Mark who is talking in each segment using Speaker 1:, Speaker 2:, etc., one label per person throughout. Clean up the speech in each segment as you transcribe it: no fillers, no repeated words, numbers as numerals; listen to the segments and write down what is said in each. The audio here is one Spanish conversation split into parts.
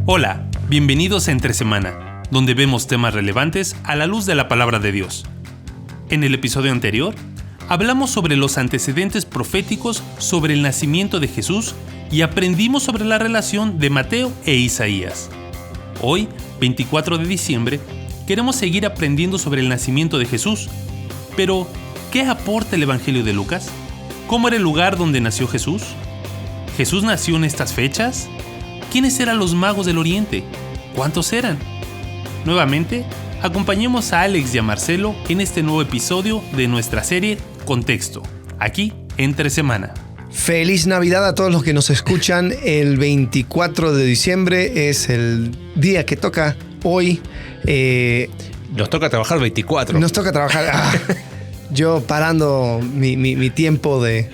Speaker 1: Hola, bienvenidos a Entre Semana, donde vemos temas relevantes a la luz de la palabra de Dios. En el episodio anterior, hablamos sobre los antecedentes proféticos sobre el nacimiento de Jesús y aprendimos sobre la relación de Mateo e Isaías. Hoy, 24 de diciembre, queremos seguir aprendiendo sobre el nacimiento de Jesús. Pero, ¿qué aporta el Evangelio de Lucas? ¿Cómo era el lugar donde nació Jesús? ¿Jesús nació en estas fechas? ¿Quiénes eran los magos del Oriente? ¿Cuántos eran? Nuevamente, acompañemos a Alex y a Marcelo en este nuevo episodio de nuestra serie Contexto, aquí Entre Semana.
Speaker 2: Feliz Navidad a todos los que nos escuchan. El 24 de diciembre es el día que toca hoy.
Speaker 3: Nos toca trabajar 24.
Speaker 2: Nos toca trabajar. Yo parando mi tiempo de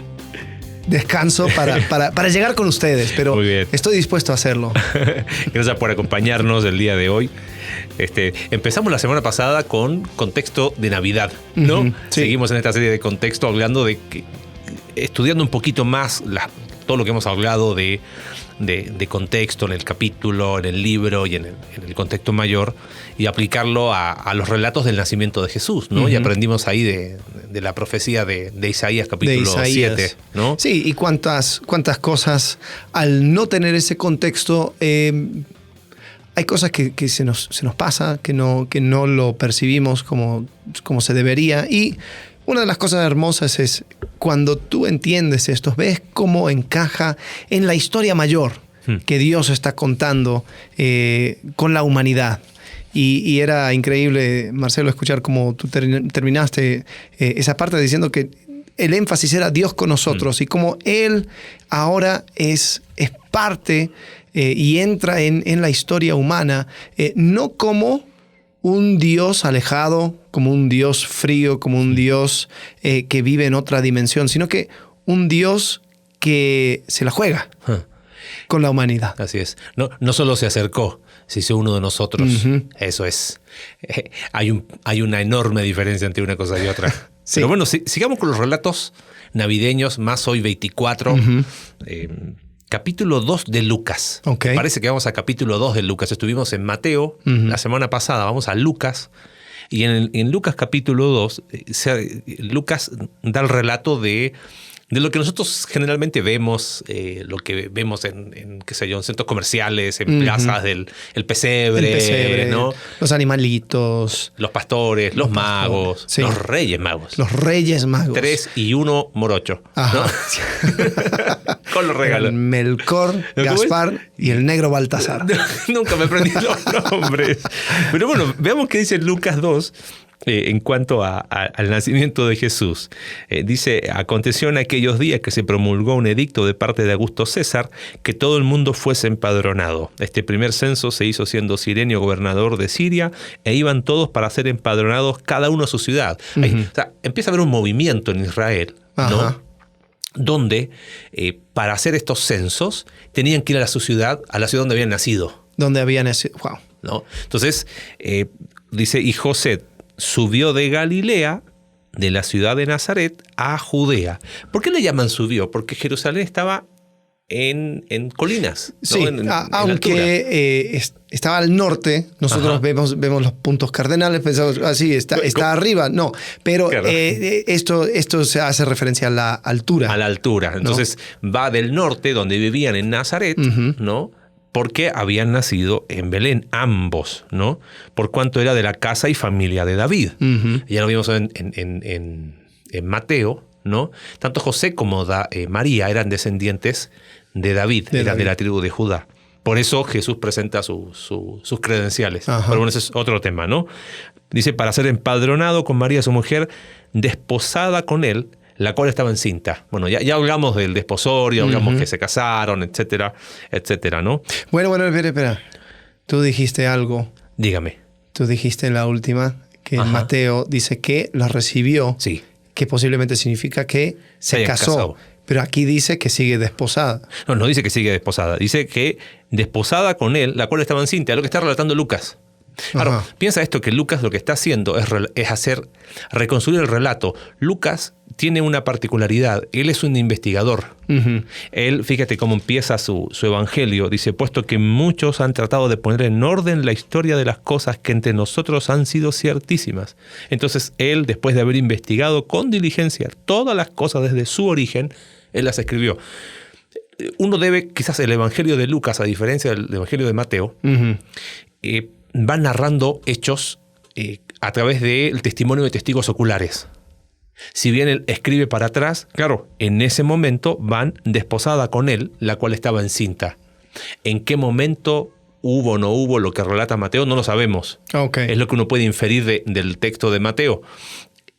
Speaker 2: descanso para llegar con ustedes, pero estoy dispuesto a hacerlo.
Speaker 3: Gracias por acompañarnos el día de hoy. Empezamos la semana pasada con contexto de Navidad, ¿no?
Speaker 2: Sí.
Speaker 3: Seguimos en esta serie de contexto hablando estudiando un poquito más todo lo que hemos hablado de contexto en el capítulo, en el libro y en el contexto mayor, y aplicarlo a los relatos del nacimiento de Jesús, ¿no? Y aprendimos ahí de la profecía de Isaías capítulo 7, ¿no?
Speaker 2: Sí, y cuántas cosas al no tener ese contexto, hay cosas que se nos pasa, que no lo percibimos como se debería. Y una de las cosas hermosas es cuando tú entiendes esto, ves cómo encaja en la historia mayor que Dios está contando con la humanidad. Y era increíble, Marcelo, escuchar cómo tú terminaste esa parte diciendo que el énfasis era Dios con nosotros y cómo Él ahora es parte y entra en la historia humana, no como un Dios alejado, como un Dios frío, como un Dios que vive en otra dimensión, sino que un Dios que se la juega con la humanidad.
Speaker 3: Así es. No solo se acercó, se hizo uno de nosotros. Eso es. Hay una enorme diferencia entre una cosa y otra. Sí. Pero bueno, sigamos con los relatos navideños, más hoy 24. Capítulo 2 de Lucas.
Speaker 2: Okay.
Speaker 3: Parece que vamos a capítulo 2 de Lucas. Estuvimos en Mateo la semana pasada, vamos a Lucas. Y en Lucas capítulo 2, Lucas da el relato de lo que nosotros generalmente vemos, lo que vemos en qué sé yo, en centros comerciales, en plazas del el pesebre, ¿no?
Speaker 2: Los animalitos.
Speaker 3: Los pastores, los magos,
Speaker 2: sí.
Speaker 3: Los reyes magos.
Speaker 2: Los reyes magos.
Speaker 3: 3 y 1 morocho. ¿No? Con los regalos.
Speaker 2: El Melchor, Gaspar y el negro Baltasar.
Speaker 3: Nunca me aprendí los nombres. Pero bueno, veamos qué dice Lucas 2. En cuanto al nacimiento de Jesús. Dice, aconteció en aquellos días que se promulgó un edicto de parte de Augusto César que todo el mundo fuese empadronado. Este primer censo se hizo siendo Cirenio gobernador de Siria e iban todos para ser empadronados cada uno a su ciudad. O sea, empieza a haber un movimiento en Israel, ¿no? Donde para hacer estos censos tenían que ir a su ciudad, a la ciudad donde habían nacido.
Speaker 2: Donde habían nacido, wow.
Speaker 3: ¿No? Entonces, dice, y José subió de Galilea, de la ciudad de Nazaret, a Judea. ¿Por qué le llaman subió? Porque Jerusalén estaba en colinas.
Speaker 2: Sí,
Speaker 3: ¿no?
Speaker 2: aunque estaba al norte, nosotros vemos los puntos cardenales, pensamos así, está arriba. No, pero claro. Esto se hace referencia a la altura.
Speaker 3: A la altura. Entonces va del norte, donde vivían en Nazaret, ¿no? Porque habían nacido en Belén, ambos, ¿no? Por cuanto era de la casa y familia de David. Ya lo vimos en Mateo, ¿no? Tanto José como María eran descendientes de David, eran de la tribu de Judá. Por eso Jesús presenta sus credenciales. Pero bueno, ese es otro tema, ¿no? Dice, para ser empadronado con María, su mujer, desposada con él, la cual estaba encinta. Bueno, ya hablamos del desposorio, hablamos que se casaron, etcétera, etcétera, ¿no?
Speaker 2: Bueno, espera. Tú dijiste algo.
Speaker 3: Dígame.
Speaker 2: Tú dijiste en la última que Mateo dice que la recibió.
Speaker 3: Sí.
Speaker 2: Que posiblemente significa que se casó. Pero aquí dice que sigue desposada.
Speaker 3: No dice que sigue desposada. Dice que desposada con él, la cual estaba encinta. Es lo que está relatando Lucas. Claro, piensa esto, que Lucas lo que está haciendo es reconstruir el relato. Lucas tiene una particularidad. Él es un investigador. Él, fíjate cómo empieza su evangelio. Dice, puesto que muchos han tratado de poner en orden la historia de las cosas que entre nosotros han sido ciertísimas. Entonces él, después de haber investigado con diligencia todas las cosas desde su origen, él las escribió. Uno debe, quizás el evangelio de Lucas, a diferencia del evangelio de Mateo, va narrando hechos a través del testimonio de testigos oculares. Si bien él escribe para atrás, claro, en ese momento van desposada con él, la cual estaba encinta. ¿En qué momento hubo o no hubo lo que relata Mateo? No lo sabemos.
Speaker 2: Okay.
Speaker 3: Es lo que uno puede inferir del texto de Mateo.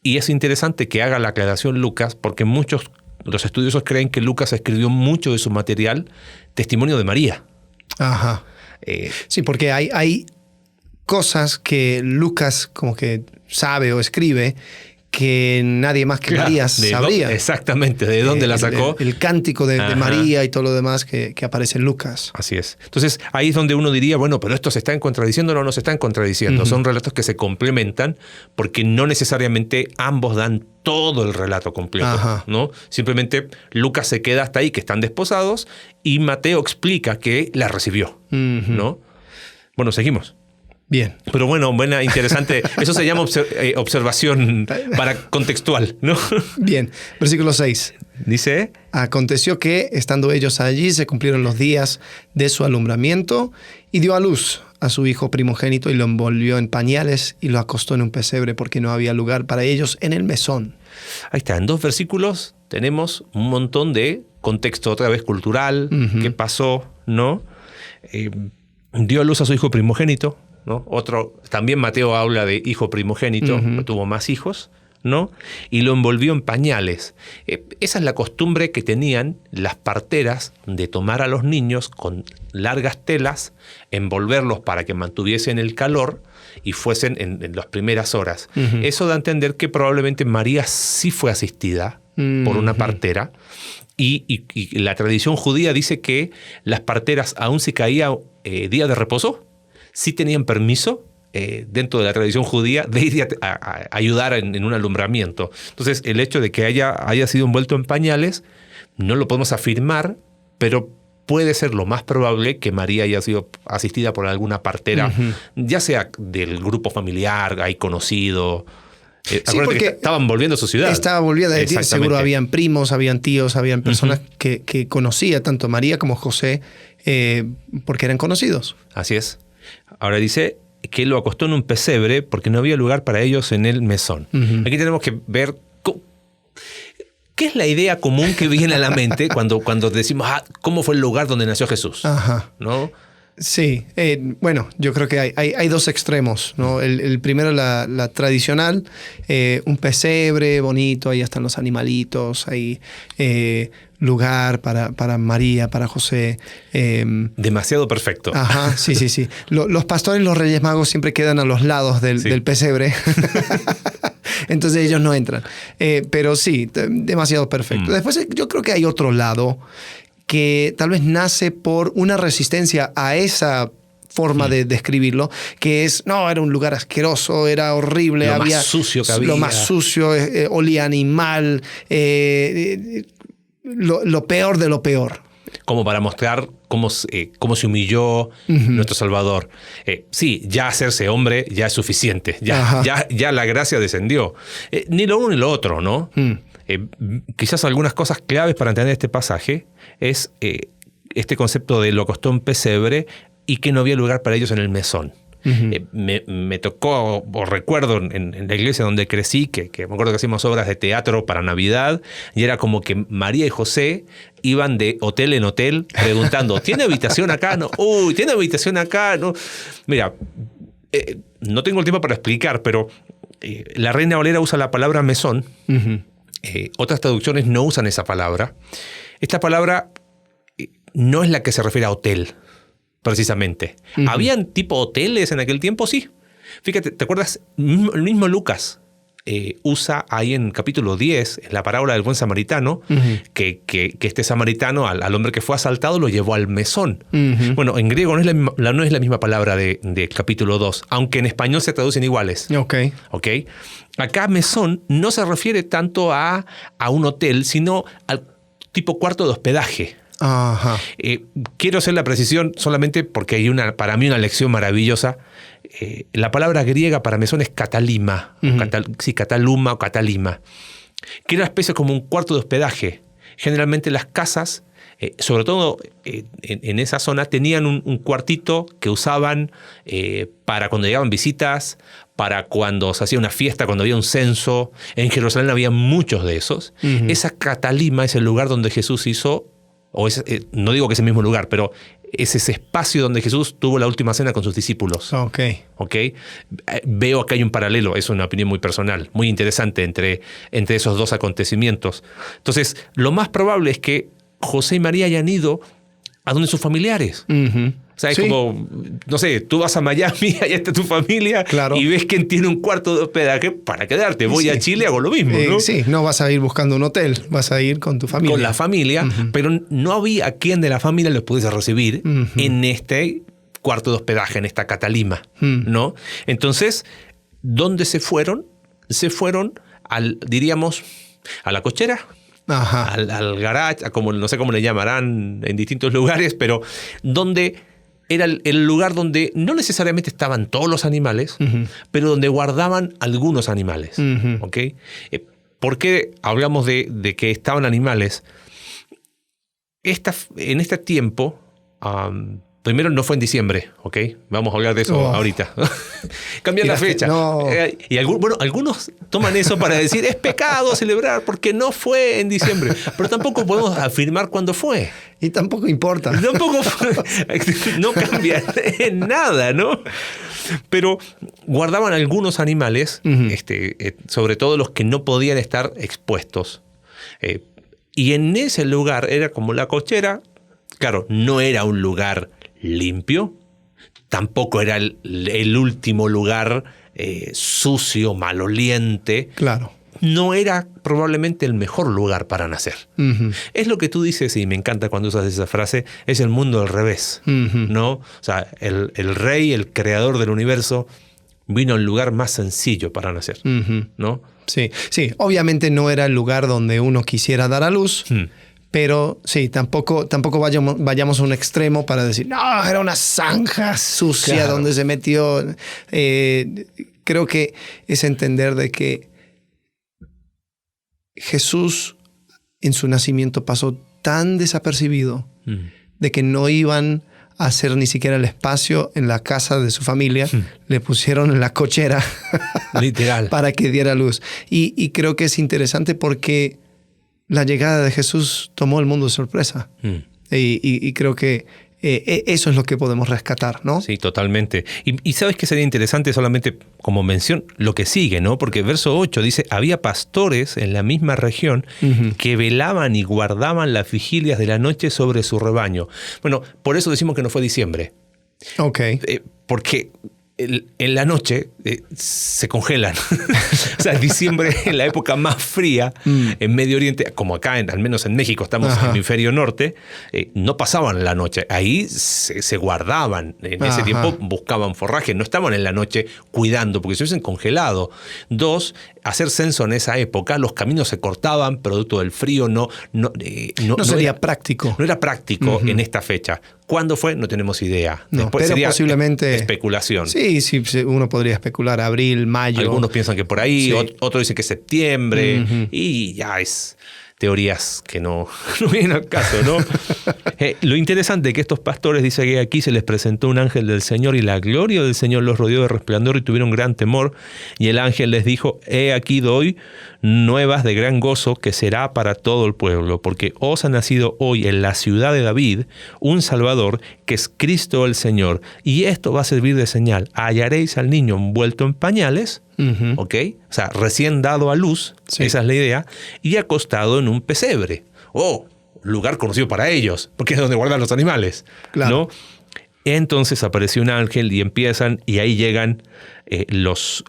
Speaker 3: Y es interesante que haga la aclaración Lucas, porque muchos los estudiosos creen que Lucas escribió mucho de su material testimonio de María.
Speaker 2: Ajá. Sí, porque hay cosas que Lucas como que sabe o escribe que nadie más que María sabría.
Speaker 3: Exactamente, ¿de dónde la sacó?
Speaker 2: El cántico de María y todo lo demás que aparece en Lucas.
Speaker 3: Así es. Entonces, ahí es donde uno diría, bueno, pero estos se están contradiciendo o no se están contradiciendo. Son relatos que se complementan porque no necesariamente ambos dan todo el relato completo, ¿no? Simplemente Lucas se queda hasta ahí, que están desposados, y Mateo explica que la recibió, ¿no? Bueno, seguimos.
Speaker 2: Bien.
Speaker 3: Pero bueno, buena, interesante. Eso se llama observación contextual, ¿no?
Speaker 2: Bien. Versículo 6.
Speaker 3: Dice:
Speaker 2: aconteció que, estando ellos allí, se cumplieron los días de su alumbramiento y dio a luz a su hijo primogénito y lo envolvió en pañales y lo acostó en un pesebre porque no había lugar para ellos en el mesón.
Speaker 3: Ahí está, en 2 versículos tenemos un montón de contexto otra vez cultural, qué pasó, ¿no? Dio a luz a su hijo primogénito, ¿no? Otro, también Mateo habla de hijo primogénito, tuvo más hijos, ¿no? Y lo envolvió en pañales. Esa es la costumbre que tenían las parteras de tomar a los niños con largas telas, envolverlos para que mantuviesen el calor y fuesen en las primeras horas. Eso da a entender que probablemente María sí fue asistida por una partera. Y la tradición judía dice que las parteras, aun si caía día de reposo, sí tenían permiso dentro de la tradición judía de ir a ayudar en un alumbramiento. Entonces, el hecho de que haya sido envuelto en pañales no lo podemos afirmar, pero puede ser lo más probable que María haya sido asistida por alguna partera, ya sea del grupo familiar, ahí conocido.
Speaker 2: Sí, porque
Speaker 3: que estaban volviendo a su ciudad.
Speaker 2: Estaba volviendo, seguro habían primos, habían tíos, habían personas que conocía tanto María como José porque eran conocidos.
Speaker 3: Así es. Ahora dice que lo acostó en un pesebre porque no había lugar para ellos en el mesón. Aquí tenemos que ver qué es la idea común que viene a la mente cuando decimos cómo fue el lugar donde nació Jesús. ¿No?
Speaker 2: Sí, bueno, yo creo que hay 2 extremos, ¿no? El primero, la tradicional, un pesebre bonito, ahí están los animalitos, hay lugar para María, para José.
Speaker 3: Demasiado perfecto.
Speaker 2: Ajá, sí. Los pastores y los reyes magos siempre quedan a los lados del pesebre. Entonces ellos no entran. Pero sí, demasiado perfecto. Después yo creo que hay otro lado que tal vez nace por una resistencia a esa forma de describirlo, que es, no, era un lugar asqueroso, era horrible.
Speaker 3: Lo más sucio que había.
Speaker 2: Lo más sucio, olía animal, lo peor de lo peor.
Speaker 3: Como para mostrar cómo se humilló nuestro Salvador. Sí, ya hacerse hombre ya es suficiente, ya la gracia descendió. Ni lo uno ni lo otro, ¿no? Quizás algunas cosas claves para entender este pasaje es este concepto de lo acostó en pesebre y que no había lugar para ellos en el mesón. Me tocó, o recuerdo en la iglesia donde crecí, que me acuerdo que hacíamos obras de teatro para Navidad, y era como que María y José iban de hotel en hotel preguntando, ¿tiene habitación acá? No. Uy, ¿tiene habitación acá? No. Mira, no tengo el tiempo para explicar, pero la Reina Valera usa la palabra mesón. Otras traducciones no usan esa palabra. Esta palabra no es la que se refiere a hotel, precisamente. ¿Habían tipo hoteles en aquel tiempo? Sí. Fíjate, ¿te acuerdas? El mismo Lucas usa ahí en capítulo 10, en la parábola del buen samaritano, que este samaritano al hombre que fue asaltado lo llevó al mesón. Bueno, en griego no es la misma palabra de capítulo 2, aunque en español se traducen iguales. ¿Ok? Acá mesón no se refiere tanto a un hotel, sino al tipo cuarto de hospedaje.
Speaker 2: Ajá.
Speaker 3: Quiero hacer la precisión solamente porque hay para mí una lección maravillosa. La palabra griega para mesón es catalima, cataluma o catalima, que era una especie como un cuarto de hospedaje. Generalmente las casas, sobre todo en esa zona, tenían un cuartito que usaban para cuando llegaban visitas, para cuando se hacía una fiesta, cuando había un censo. En Jerusalén había muchos de esos. Esa catalima es el lugar donde Jesús hizo, no digo que es el mismo lugar, pero es ese espacio donde Jesús tuvo la última cena con sus discípulos.
Speaker 2: Ok.
Speaker 3: Veo que hay un paralelo, es una opinión muy personal, muy interesante entre esos dos acontecimientos. Entonces, lo más probable es que José y María hayan ido a donde sus familiares. O sea, es como, no sé, tú vas a Miami, ahí está tu familia,
Speaker 2: claro,
Speaker 3: y ves quién tiene un cuarto de hospedaje para quedarte. Voy a Chile, hago lo mismo, ¿no?
Speaker 2: Sí, no vas a ir buscando un hotel, vas a ir con tu familia.
Speaker 3: Con la familia, pero no había quien de la familia los pudiese recibir en este cuarto de hospedaje, en esta catalima, ¿no? Entonces, ¿dónde se fueron? Se fueron diríamos, a la cochera.
Speaker 2: Ajá.
Speaker 3: Al garage, no sé cómo le llamarán en distintos lugares, pero donde era el lugar donde no necesariamente estaban todos los animales, pero donde guardaban algunos animales. ¿Ok? ¿Por qué hablamos de que estaban animales? En este tiempo, primero no fue en diciembre, ¿ok? Vamos a hablar de eso ahorita. Cambian la fecha.
Speaker 2: No.
Speaker 3: Y algunos toman eso para decir, es pecado celebrar porque no fue en diciembre. Pero tampoco podemos afirmar cuándo fue.
Speaker 2: Y tampoco importa.
Speaker 3: No cambia en nada, ¿no? Pero guardaban algunos animales, sobre todo los que no podían estar expuestos. Y en ese lugar era como la cochera. Claro, no era un lugar limpio, tampoco era el último lugar sucio, maloliente.
Speaker 2: Claro.
Speaker 3: No era probablemente el mejor lugar para nacer. Es lo que tú dices, y me encanta cuando usas esa frase, es el mundo al revés, ¿no? O sea, el rey, el creador del universo, vino al lugar más sencillo para nacer, ¿no?
Speaker 2: Sí, obviamente no era el lugar donde uno quisiera dar a luz, pero sí, tampoco vayamos a un extremo para decir, no, era una zanja sucia, claro, donde se metió. Creo que es entender de que Jesús en su nacimiento pasó tan desapercibido de que no iban a hacer ni siquiera el espacio en la casa de su familia. Le pusieron en la cochera
Speaker 3: literal
Speaker 2: para que diera luz. Y creo que es interesante porque la llegada de Jesús tomó el mundo de sorpresa. Y creo que eso es lo que podemos rescatar, ¿no?
Speaker 3: Sí, totalmente. Y ¿sabes qué sería interesante solamente como mención? Lo que sigue, ¿no? Porque verso 8 dice, había pastores en la misma región que velaban y guardaban las vigilias de la noche sobre su rebaño. Bueno, por eso decimos que no fue diciembre.
Speaker 2: Ok.
Speaker 3: Porque en la noche se congelan. O sea, diciembre, en la época más fría, en Medio Oriente, como acá, al menos en México, estamos en el hemisferio norte, no pasaban la noche. Ahí se guardaban. En ese tiempo buscaban forraje. No estaban en la noche cuidando, porque se hubiesen congelado. 2, hacer censo en esa época, los caminos se cortaban, producto del frío. No
Speaker 2: sería práctico.
Speaker 3: No era práctico en esta fecha. ¿Cuándo fue? No tenemos idea.
Speaker 2: Después pero sería posiblemente
Speaker 3: especulación.
Speaker 2: Sí, uno podría especular abril, mayo.
Speaker 3: Algunos piensan que por ahí, otros dicen que septiembre, y ya es teorías que no vienen al caso, ¿no? Lo interesante es que estos pastores, dice que aquí se les presentó un ángel del Señor y la gloria del Señor los rodeó de resplandor y tuvieron gran temor. Y el ángel les dijo, he aquí doy nuevas de gran gozo que será para todo el pueblo, porque os ha nacido hoy en la ciudad de David un Salvador, que es Cristo el Señor. Y esto va a servir de señal. Hallaréis al niño envuelto en pañales, ¿ok? O sea, recién dado a luz, esa es la idea, y acostado en un pesebre. Lugar conocido para ellos, porque es donde guardan los animales,
Speaker 2: claro,
Speaker 3: ¿no? Entonces apareció un ángel y empiezan, y ahí llegan estos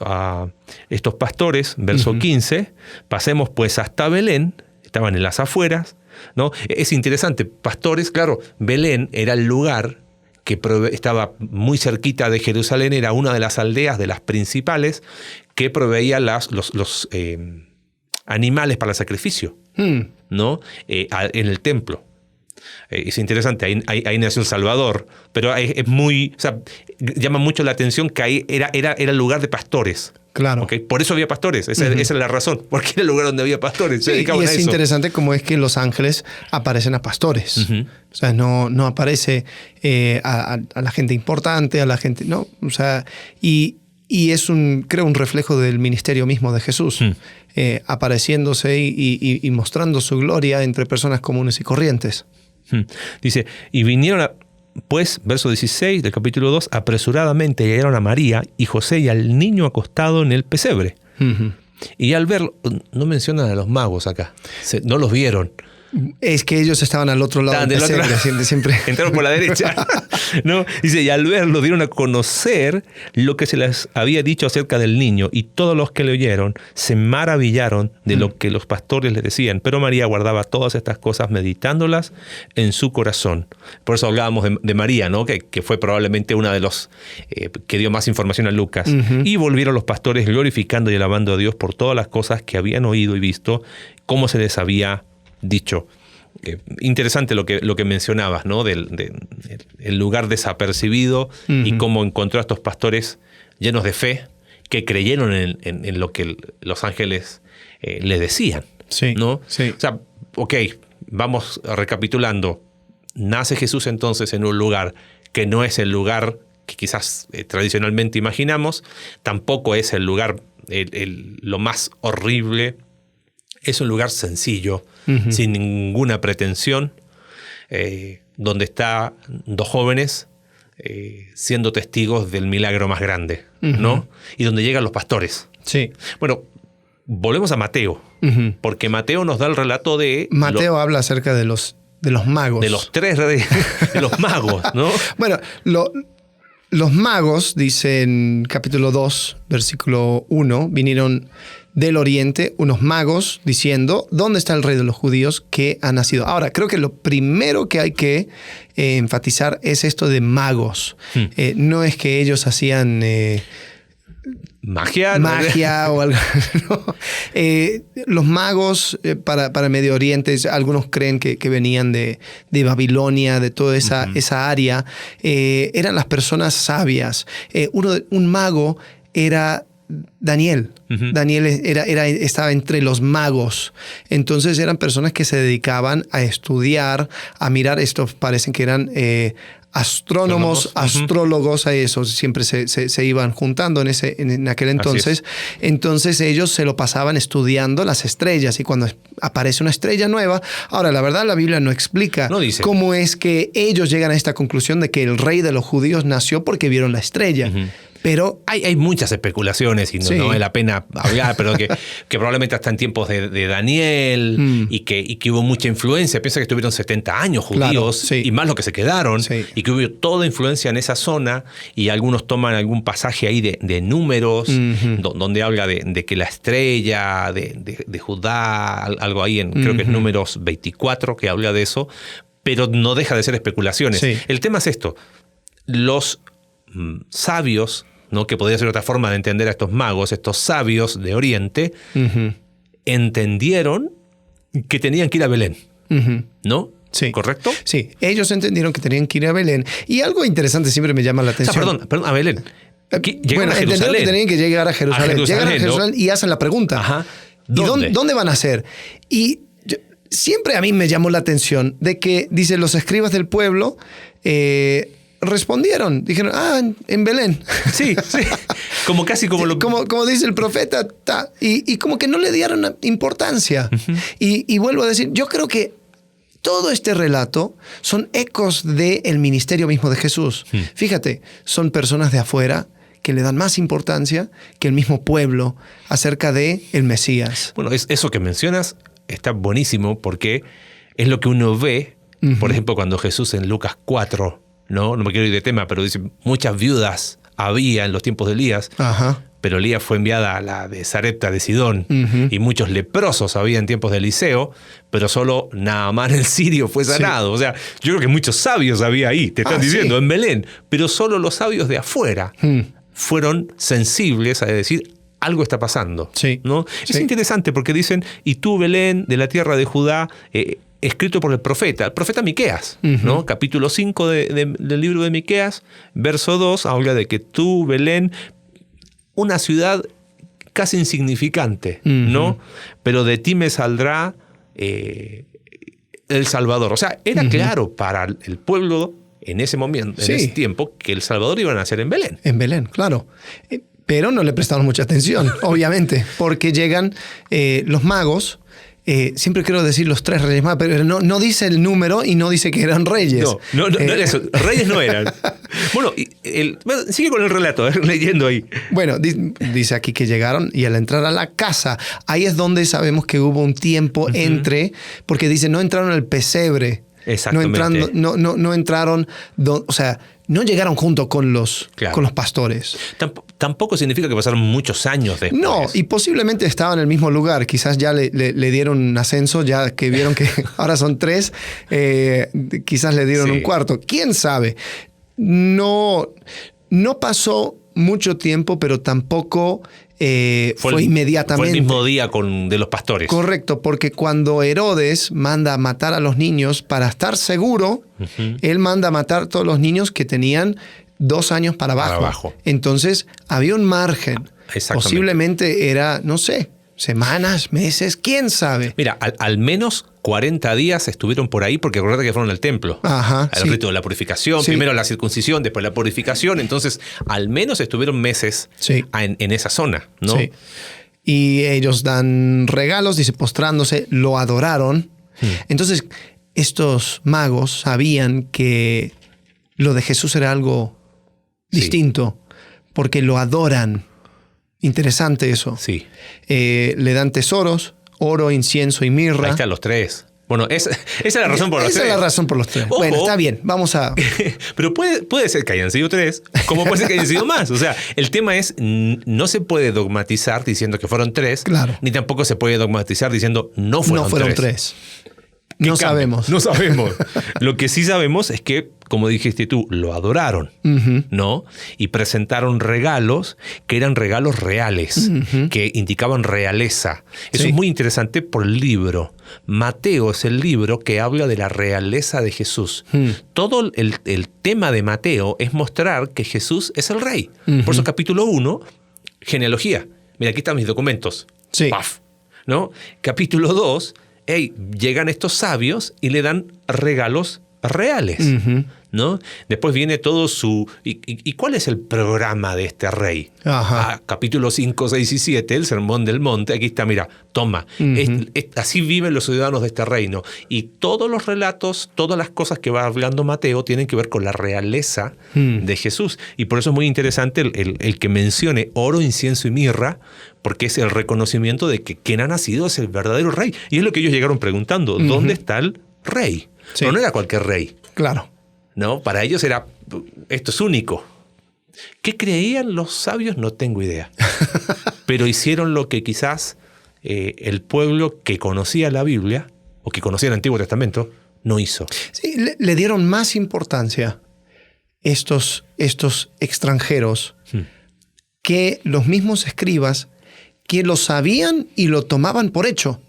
Speaker 3: pastores, verso 15, pasemos pues hasta Belén, estaban en las afueras, ¿no? Es interesante, pastores, claro, Belén era el lugar que estaba muy cerquita de Jerusalén, era una de las aldeas, de las principales, que proveía los animales para el sacrificio, ¿no? En el templo. Es interesante, ahí nació el Salvador, pero es muy, o sea, llama mucho la atención que ahí era el lugar de pastores.
Speaker 2: Claro.
Speaker 3: ¿Okay? Por eso había pastores, esa es la razón, porque era el lugar donde había pastores.
Speaker 2: Sí, y es interesante cómo es que los ángeles aparecen a pastores. O sea, no aparece a la gente importante, a la gente, no, o sea, y es creo un reflejo del ministerio mismo de Jesús, apareciéndose y mostrando su gloria entre personas comunes y corrientes.
Speaker 3: Dice, y vinieron pues, verso 16 del capítulo 2, apresuradamente llegaron a María y José y al niño acostado en el pesebre. Y al verlo, no mencionan a los magos acá, no los vieron.
Speaker 2: Es que ellos estaban al otro lado del pesebre, siempre.
Speaker 3: Entraron por la derecha. ¿No? Dice, y al verlo dieron a conocer lo que se les había dicho acerca del niño, y todos los que le oyeron se maravillaron de lo que los pastores les decían. Pero María guardaba todas estas cosas, meditándolas en su corazón. Por eso hablábamos de María, ¿no? Que fue probablemente una de los que dio más información a Lucas. Y volvieron los pastores glorificando y alabando a Dios por todas las cosas que habían oído y visto, cómo se les había dicho. Interesante lo que mencionabas, ¿no? El lugar desapercibido y cómo encontró a estos pastores llenos de fe que creyeron en lo que los ángeles les decían.
Speaker 2: Sí,
Speaker 3: ¿no?
Speaker 2: Sí.
Speaker 3: O sea, ok, vamos recapitulando. Nace Jesús entonces en un lugar que no es el lugar que quizás tradicionalmente imaginamos, tampoco es el lugar lo más horrible. Es un lugar sencillo, sin ninguna pretensión, donde están dos jóvenes siendo testigos del milagro más grande, ¿no? Y donde llegan los pastores.
Speaker 2: Sí.
Speaker 3: Bueno, volvemos a Mateo, porque Mateo nos da el relato de...
Speaker 2: Mateo habla acerca de los magos.
Speaker 3: De los tres reyes, de los magos, ¿no?
Speaker 2: Bueno, los magos, dice en capítulo 2, versículo 1, vinieron del oriente unos magos diciendo, ¿dónde está el rey de los judíos que ha nacido? Ahora, creo que lo primero que hay que enfatizar es esto de magos. No es que ellos hacían...
Speaker 3: Magia
Speaker 2: o algo. ¿No? Los magos para Medio Oriente, algunos creen que venían de Babilonia, de toda esa área. Eran las personas sabias. Un mago era Daniel. Daniel estaba entre los magos. Entonces eran personas que se dedicaban a estudiar, a mirar. Estos parecen que eran... astrónomos, astrólogos, a eso siempre se iban juntando en aquel entonces. Entonces ellos se lo pasaban estudiando las estrellas, y cuando aparece una estrella nueva, ahora la verdad la Biblia no explica cómo es que ellos llegan a esta conclusión de que el rey de los judíos nació porque vieron la estrella. Pero
Speaker 3: hay muchas especulaciones y no vale la pena hablar, pero que probablemente hasta en tiempos de Daniel y que hubo mucha influencia. Piensa que estuvieron 70 años judíos, y más los que se quedaron, y que hubo toda influencia en esa zona, y algunos toman algún pasaje ahí de números, donde habla de que la estrella de Judá, algo ahí creo que es números 24 que habla de eso, pero no deja de ser especulaciones. El tema es esto: los sabios, ¿no? Que podría ser otra forma de entender a estos magos, estos sabios de Oriente, entendieron que tenían que ir a Belén, ¿no?
Speaker 2: Sí.
Speaker 3: ¿Correcto?
Speaker 2: Sí, ellos entendieron que tenían que ir a Belén. Y algo interesante siempre me llama la atención.
Speaker 3: O sea, perdón, a Belén.
Speaker 2: Bueno, entendieron que tenían que llegar a Jerusalén. Llegan a Jerusalén, ¿no? Y hacen la pregunta.
Speaker 3: ¿Dónde?
Speaker 2: ¿Y dónde van a ser? Y siempre a mí me llamó la atención de que, dice, los escribas del pueblo... respondieron, dijeron, en Belén.
Speaker 3: Sí. Como
Speaker 2: dice el profeta, y como que no le dieron importancia. Y vuelvo a decir, yo creo que todo este relato son ecos del ministerio mismo de Jesús. Fíjate, son personas de afuera que le dan más importancia que el mismo pueblo acerca de el Mesías.
Speaker 3: Bueno, eso que mencionas está buenísimo, porque es lo que uno ve, por ejemplo, cuando Jesús en Lucas 4 no me quiero ir de tema, pero dice, muchas viudas había en los tiempos de Elías.
Speaker 2: Ajá.
Speaker 3: Pero Elías fue enviada a la de Sarepta de Sidón, y muchos leprosos había en tiempos de Eliseo, pero solo Naamán el sirio fue sanado. Sí. O sea, yo creo que muchos sabios había ahí, te están diciendo, en Belén, pero solo los sabios de afuera fueron sensibles a decir, algo está pasando.
Speaker 2: Sí.
Speaker 3: ¿No? Sí. Es interesante porque dicen, y tú, Belén, de la tierra de Judá, escrito por el profeta Miqueas, ¿no? Capítulo 5 del libro de Miqueas, verso 2, habla de que tú, Belén, una ciudad casi insignificante, ¿no? Pero de ti me saldrá el Salvador. O sea, era claro para el pueblo en ese momento, en ese tiempo, que el Salvador iba a nacer en Belén.
Speaker 2: En Belén, claro. Pero no le prestaron mucha atención, obviamente, porque llegan los magos. Siempre quiero decir los 3 reyes magos, pero no dice el número y no dice que eran reyes.
Speaker 3: No, eso, reyes no eran. Bueno, sigue con el relato, leyendo ahí.
Speaker 2: Bueno, dice aquí que llegaron y al entrar a la casa, ahí es donde sabemos que hubo un tiempo entre, porque dice, no entraron al pesebre.
Speaker 3: Exactamente.
Speaker 2: No entraron, o sea, no llegaron junto con los pastores.
Speaker 3: Tampoco significa que pasaron muchos años después.
Speaker 2: No, y posiblemente estaban en el mismo lugar. Quizás ya le dieron un ascenso, ya que vieron que ahora son 3, quizás le dieron un cuarto. ¿Quién sabe? No pasó mucho tiempo, pero tampoco fue inmediatamente.
Speaker 3: Fue el mismo día de los pastores.
Speaker 2: Correcto, porque cuando Herodes manda a matar a los niños, para estar seguro, él manda a matar a todos los niños que tenían 2 años para abajo. Entonces, había un margen. Posiblemente era, no sé, semanas, meses, quién sabe.
Speaker 3: Mira, al menos 40 días estuvieron por ahí, porque acuérdate que fueron al templo.
Speaker 2: Ajá,
Speaker 3: al rito de la purificación, primero la circuncisión, después la purificación. Entonces, al menos estuvieron meses en esa zona, ¿no?
Speaker 2: Sí. Y ellos dan regalos, dice, postrándose, lo adoraron. Entonces, estos magos sabían que lo de Jesús era algo distinto, porque lo adoran. Interesante eso.
Speaker 3: Sí.
Speaker 2: Le dan tesoros, oro, incienso y mirra.
Speaker 3: Ahí están los 3. Bueno, esa es la razón por los 3.
Speaker 2: Esa es la razón por los 3.
Speaker 3: Ojo,
Speaker 2: bueno, está bien, vamos a...
Speaker 3: Pero puede ser que hayan sido 3, como puede ser que hayan sido más. O sea, el tema es, no se puede dogmatizar diciendo que fueron 3, ni tampoco se puede dogmatizar diciendo no fueron 3.
Speaker 2: No sabemos.
Speaker 3: No sabemos. Lo que sí sabemos es que, como dijiste tú, lo adoraron, ¿no? Y presentaron regalos que eran regalos reales, que indicaban realeza. Eso es muy interesante por el libro. Mateo es el libro que habla de la realeza de Jesús. Todo el tema de Mateo es mostrar que Jesús es el rey. Por eso capítulo 1, genealogía. Mira, aquí están mis documentos. ¡Paf! ¿No? Capítulo 2... llegan estos sabios y le dan regalos reales, ¿no? Después viene todo su... ¿Y cuál es el programa de este rey? Capítulos 5, 6 y 7, el Sermón del Monte. Aquí está, mira, toma. Así viven los ciudadanos de este reino. Y todos los relatos, todas las cosas que va hablando Mateo tienen que ver con la realeza de Jesús. Y por eso es muy interesante el que mencione oro, incienso y mirra, porque es el reconocimiento de que quien ha nacido es el verdadero rey. Y es lo que ellos llegaron preguntando, ¿dónde está el rey? Pero no era cualquier rey.
Speaker 2: Claro.
Speaker 3: ¿No? Para ellos era, esto es único. ¿Qué creían los sabios? No tengo idea. Pero hicieron lo que quizás el pueblo que conocía la Biblia, o que conocía el Antiguo Testamento, no hizo.
Speaker 2: Sí, le dieron más importancia estos extranjeros que los mismos escribas, que lo sabían y lo tomaban por hecho.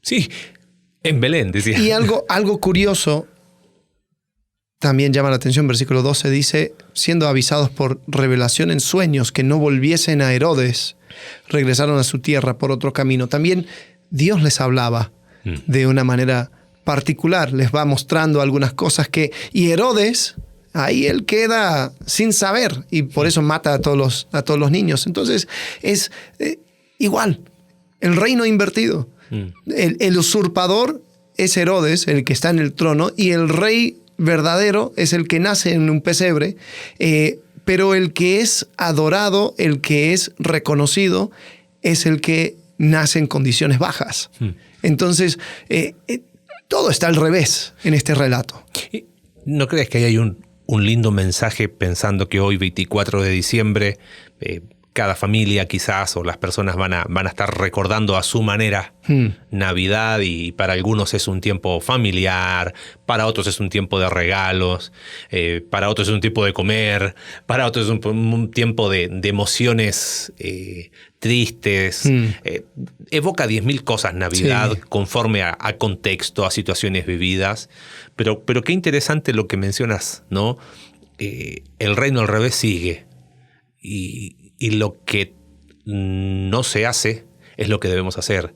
Speaker 3: Sí, en Belén, decía.
Speaker 2: Y algo curioso también llama la atención. Versículo 12 dice, siendo avisados por revelación en sueños que no volviesen a Herodes, regresaron a su tierra por otro camino. También Dios les hablaba de una manera particular. Les va mostrando algunas cosas y Herodes, ahí él queda sin saber y por eso mata a todos los niños. Entonces es igual, el reino invertido. El usurpador es Herodes, el que está en el trono, y el rey verdadero es el que nace en un pesebre, pero el que es adorado, el que es reconocido, es el que nace en condiciones bajas. Entonces, todo está al revés en este relato.
Speaker 3: ¿No crees que hay un un lindo mensaje pensando que hoy, 24 de diciembre, cada familia quizás o las personas van a estar recordando a su manera Navidad, y para algunos es un tiempo familiar, para otros es un tiempo de regalos, para otros es un tiempo de comer, para otros es un tiempo de emociones tristes. Evoca 10.000 cosas Navidad, sí, conforme a contexto, a situaciones vividas. Pero qué interesante lo que mencionas, ¿no? El reino al revés sigue. Y lo que no se hace es lo que debemos hacer.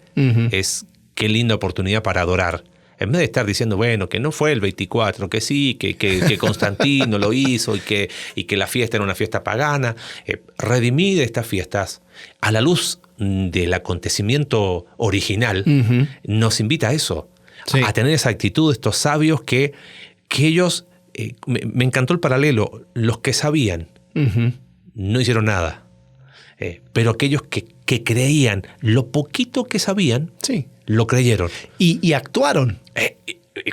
Speaker 3: Es qué linda oportunidad para adorar. En vez de estar diciendo, bueno, que no fue el 24, que sí, que Constantino lo hizo y que la fiesta era una fiesta pagana. Redimir estas fiestas a la luz del acontecimiento original nos invita a eso, sí, a tener esa actitud de estos sabios que ellos, me encantó el paralelo, los que sabían no hicieron nada. Pero aquellos que creían lo poquito que sabían, sí, lo creyeron.
Speaker 2: Y actuaron.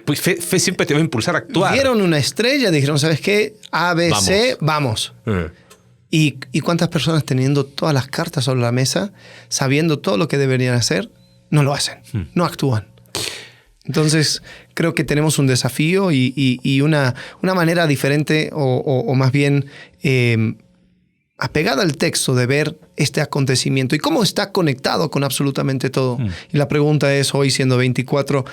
Speaker 3: Pues fe siempre te va a impulsar a actuar.
Speaker 2: Vieron una estrella, dijeron, ¿sabes qué? A, B, C, vamos. ¿Y cuántas personas teniendo todas las cartas sobre la mesa, sabiendo todo lo que deberían hacer, no lo hacen, no actúan? Entonces, creo que tenemos un desafío y una manera diferente o más bien apegada al texto de ver este acontecimiento y cómo está conectado con absolutamente todo. Y la pregunta es, hoy siendo 24,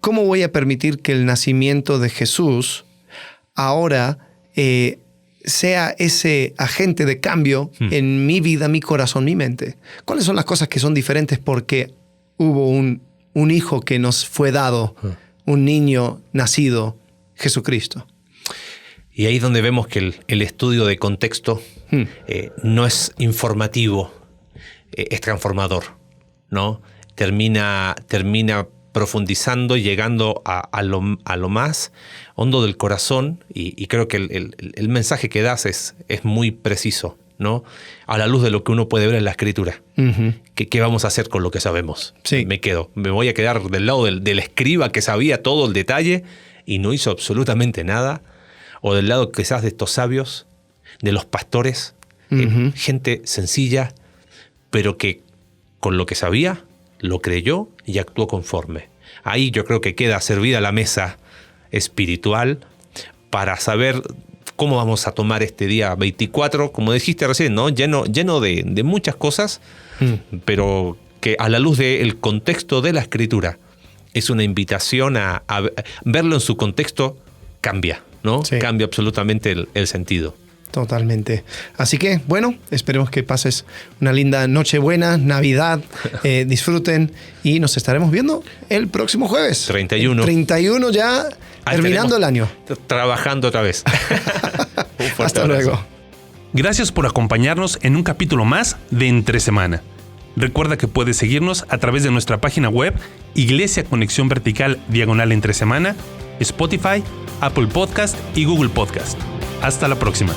Speaker 2: ¿cómo voy a permitir que el nacimiento de Jesús ahora sea ese agente de cambio en mi vida, mi corazón, mi mente? ¿Cuáles son las cosas que son diferentes porque hubo un hijo que nos fue dado, un niño nacido, Jesucristo?
Speaker 3: Y ahí es donde vemos que el estudio de contexto no es informativo, es transformador, ¿no? Termina profundizando y llegando a lo más hondo del corazón, y creo que el mensaje que das es muy preciso, ¿no? A la luz de lo que uno puede ver en la Escritura. ¿Qué vamos a hacer con lo que sabemos?
Speaker 2: Sí.
Speaker 3: Me voy a quedar del lado del escriba que sabía todo el detalle y no hizo absolutamente nada, o del lado quizás de estos sabios, de los pastores, gente sencilla, pero que con lo que sabía, lo creyó y actuó conforme. Ahí yo creo que queda servida la mesa espiritual para saber cómo vamos a tomar este día 24, como dijiste recién, ¿no? Lleno de muchas cosas, pero que a la luz del contexto de la Escritura es una invitación a verlo en su contexto, cambia, ¿no? Sí. Cambia absolutamente el sentido.
Speaker 2: Totalmente. Así que, bueno, esperemos que pases una linda Nochebuena, Navidad, disfruten y nos estaremos viendo el próximo jueves.
Speaker 3: 31.
Speaker 2: 31 ya, terminando el año.
Speaker 3: Trabajando otra vez.
Speaker 2: Hasta luego.
Speaker 1: Gracias por acompañarnos en un capítulo más de Entre Semana. Recuerda que puedes seguirnos a través de nuestra página web, Iglesia Conexión Vertical /Entre Semana, Spotify, Apple Podcast y Google Podcast. Hasta la próxima.